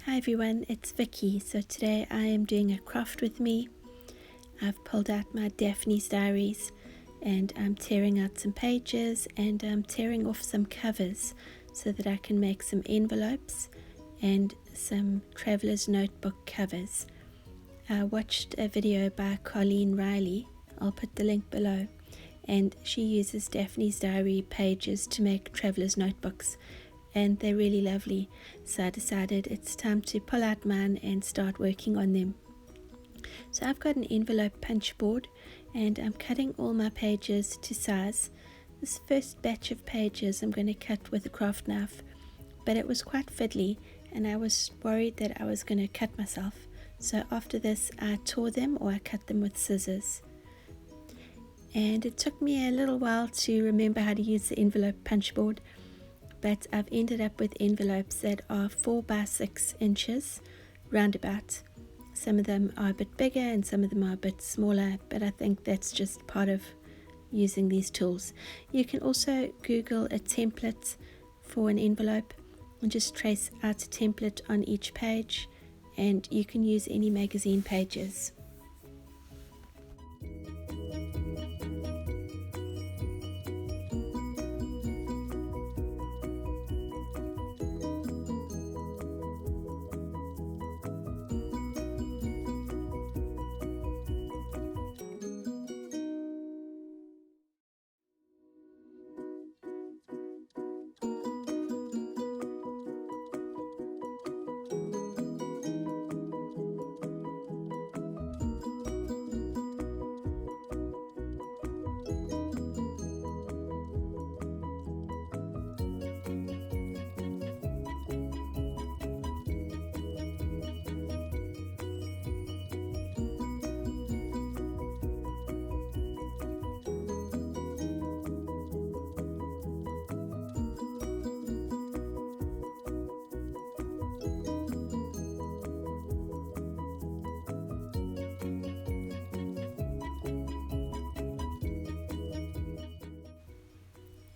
Hi everyone, it's Vicky. So today I am doing a craft with me. I've pulled out my Daphnes diaries and I'm tearing out some pages and I'm tearing off some covers so that I can make some envelopes and some traveler's notebook covers. I watched a video by Colleen Reilly, I'll put the link below, and she uses Daphnes diary pages to make traveler's notebooks. And they're really lovely, so I decided it's time to pull out mine and start working on them. So I've got an envelope punch board and I'm cutting all my pages to size. This first batch of pages I'm going to cut with a craft knife, but it was quite fiddly and I was worried that I was going to cut myself. So after this I tore them or I cut them with scissors. And it took me a little while to remember how to use the envelope punch board. But I've ended up with envelopes that are 4 by 6 inches roundabout. Some of them are a bit bigger and some of them are a bit smaller, but I think that's just part of using these tools. You can also Google a template for an envelope and just trace out a template on each page, and you can use any magazine pages.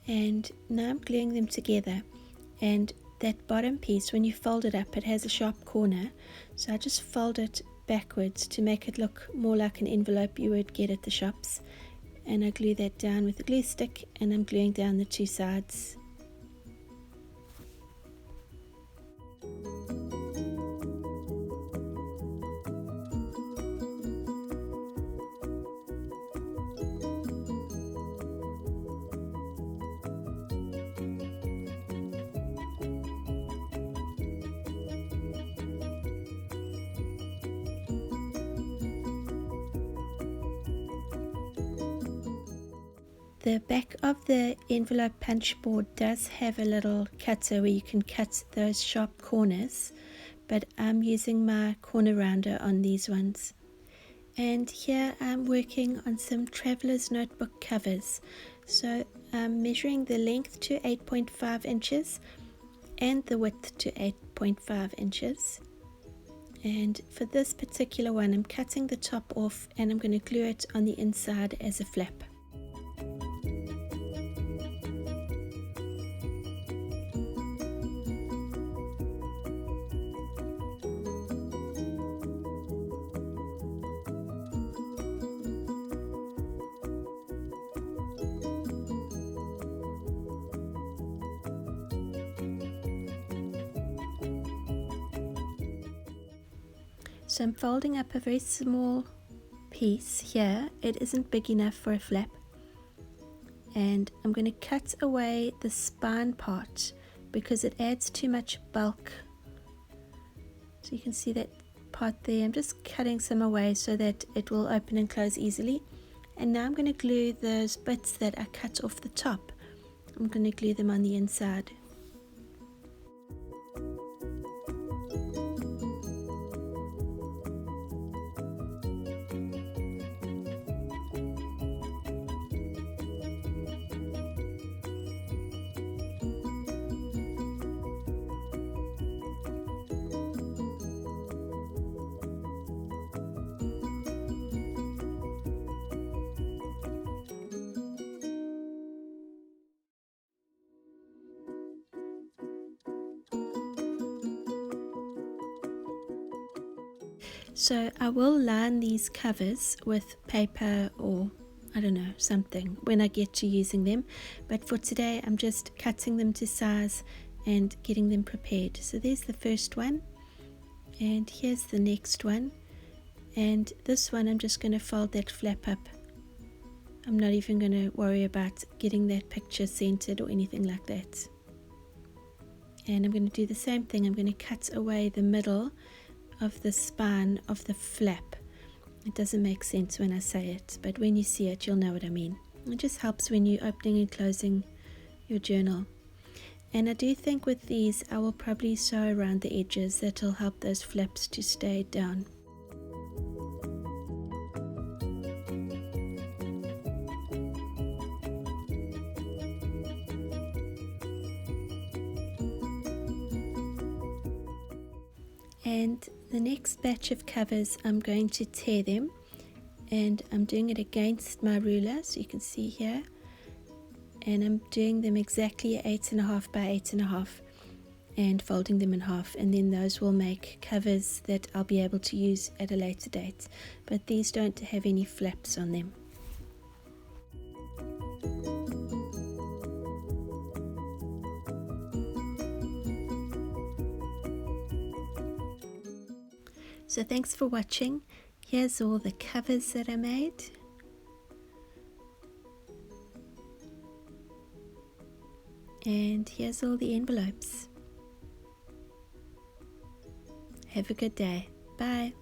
And now I'm gluing them together, and that bottom piece, when you fold it up, it has a sharp corner, so I just fold it backwards to make it look more like an envelope you would get at the shops, and I glue that down with a glue stick and I'm gluing down the two sides. The back of the envelope punch board does have a little cutter where you can cut those sharp corners, but I'm using my corner rounder on these ones. And here I'm working on some traveler's notebook covers. So I'm measuring the length to 8.5 inches and the width to 8.5 inches. And for this particular one, I'm cutting the top off and I'm going to glue it on the inside as a flap. So I'm folding up a very small piece here. It isn't big enough for a flap. And I'm going to cut away the spine part because it adds too much bulk. So you can see that part there. I'm just cutting some away so that it will open and close easily. And now I'm going to glue those bits that I cut off the top. I'm going to glue them on the inside. So I will line these covers with paper or I don't know, something when I get to using them, but for today I'm just cutting them to size and getting them prepared. So there's the first one, and here's the next one, and this one I'm just going to fold that flap up. I'm not even going to worry about getting that picture centered or anything like that. And I'm going to do the same thing. I'm going to cut away the middle of the spine of the flap. It doesn't make sense when I say it, but when you see it, you'll know what I mean. It just helps when you're opening and closing your journal. And I do think with these, I will probably sew around the edges. That'll help those flaps to stay down. And the next batch of covers, I'm going to tear them, and I'm doing it against my ruler, so you can see here, and I'm doing them exactly 8.5 by 8.5 and folding them in half, and then those will make covers that I'll be able to use at a later date, but these don't have any flaps on them. So thanks for watching. Here's all the covers that I made. And here's all the envelopes. Have a good day. Bye.